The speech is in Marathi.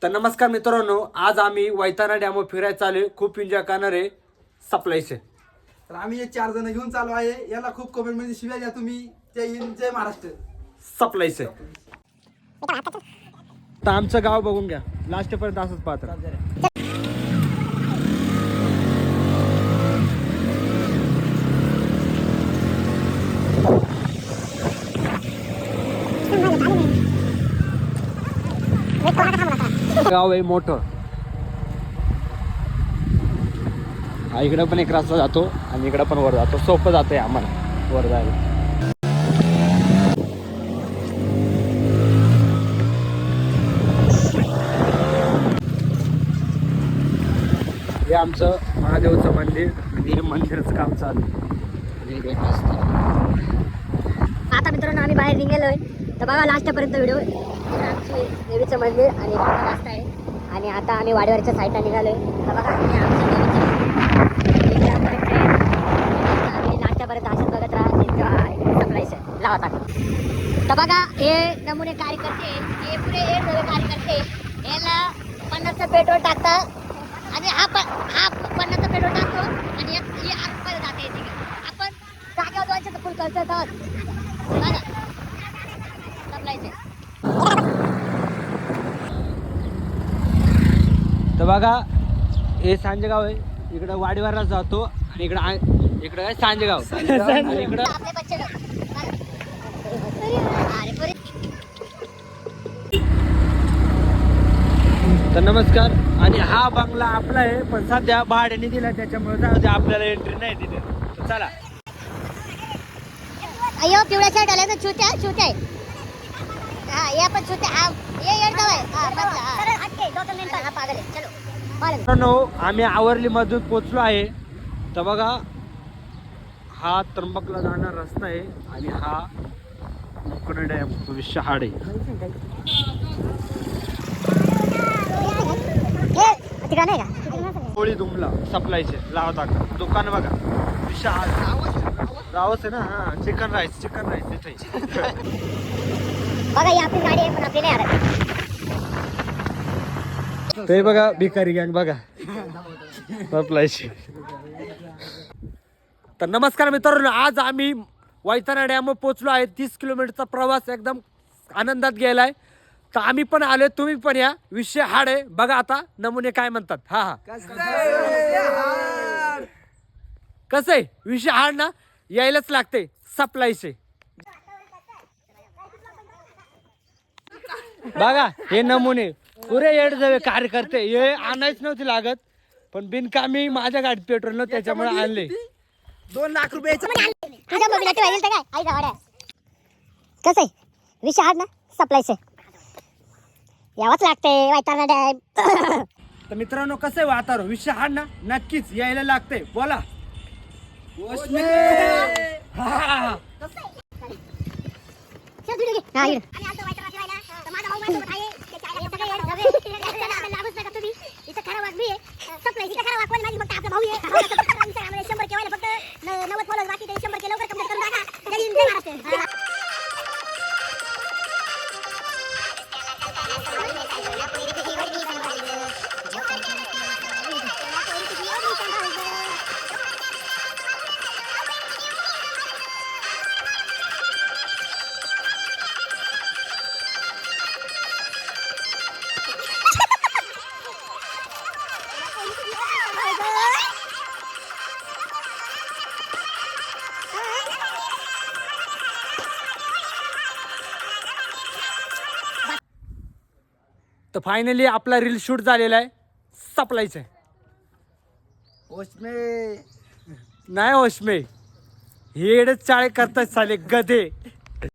तर नमस्कार मित्रांनो, आज आम्ही वैताना डॅम फिरायला चालू आहे. खूप एन्जॉय करणार आहे. सप्लायचे तर आम्ही 4 जण घेऊन चालू आहे. याला खूप कमेंट मध्ये शिव्या द्या तुम्ही. जय हिंद, जय महाराष्ट्र. सप्लायचे तर आमचं गाव बघून घ्या, लास्ट पर्यंत असंच पाहता. गाव आहे मोठं. हा इकडं पण एक रस्ता जातो आणि इकडं पण वर जातो. सोपं जातंय आम्हाला वर जायला. हे आमचं महादेवचं मंदिर आणि हे मंदिराचं काम चालू आहे. आता मित्रांनो आम्ही बाहेर निघालोय, तर बघा लास्टपर्यंत व्हिडिओ. आमची देवीचं मंदिर आणि रस्ता आहे. आणि आता आम्ही वाडीवरच्या साईडला निघालोय. तर बघा हे आमचं देवीचं आम्ही लास्टपर्यंत असंच बघत राहा. सप्लायचं लावा टाका. तर बघा हे नमुने कार्यकर्ते, हे पुढे हे सगळे कार्यकर्ते याला 50चं पेट्रोल टाकतात आणि हा 50चं पेट्रोल टाकतो आणि हे आतमध्ये जाते. आपण जागेवर जायचं फुल करतो बघा सप्लायचे. तर बघा हे सांजेगाव आहे. इकडं वाडीवारला जातो आणि इकडं काय सांजेगाव आणि इकडं आपले बच्चे लोग अरे पुरे. तर नमस्कार. आणि हा बंगला आपला आहे, पण सध्या भाड्याने दिला, त्याच्यामुळे आपल्याला एंट्री नाही दिली. तर चला. अयो पिवळ्या शर्ट आले तर छुट्या आहे. हा ये पण छुट्या. हा ये येडगाव आहे. हा बस सरळ हटके 2 मिनिट. हा पागल आहे. चलो मालूम. मित्रांनो, आम्ही आवरली मधून पोचलो आहे. तर बघा हा त्र्यंबकला जाणार रस्ता आहे आणि हा मुकुंड डॅम विषहाड आहे. तिकडे नाही का होळी दुमला सप्लायचे लावता का दुकान बघा. विषहाड रावस आहे ना. हा चिकन राईस तिथे. बघा ही आपली गाडी आहे पण आपली नाही आलं. ते बघा भिकारी गँग बघा सप्लायची. तर नमस्कार मित्रांनो, आज आम्ही वैताना डॅम पोहोचलो आहे. 30 किलोमीटरचा प्रवास एकदम आनंदात गेलाय. तर आम्ही पण आलोय, तुम्ही पण या. विषय हाड आहे बघा. आता नमुने काय म्हणतात. हा कसं आहे विषय हाड ना, यायलाच लागते सप्लायचे. बघा हे नमुने पुरे येड जावे कार्यकर्ते. हे आणायच नव्हती लागत, पण बिनकामी माझ्या गाडीत पेट्रोल नव्हतं त्याच्यामुळे आणले. 2 लाख रुपये. तुझ्या बघितलं ते वाजेल काय आई गाड्या कसं आहे विषय हाड ना सप्लायचे यावंच लागते वैताना डॅम. तर मित्रांनो कसं आहे वातावरण. विषय हाड ना नक्कीच यायला लागते. बोला तर फायनली आपला रील शूट झालेला आहे. सप्लायचं ओशमे नाही होशमे हेडच चाळे करतात साले गधे.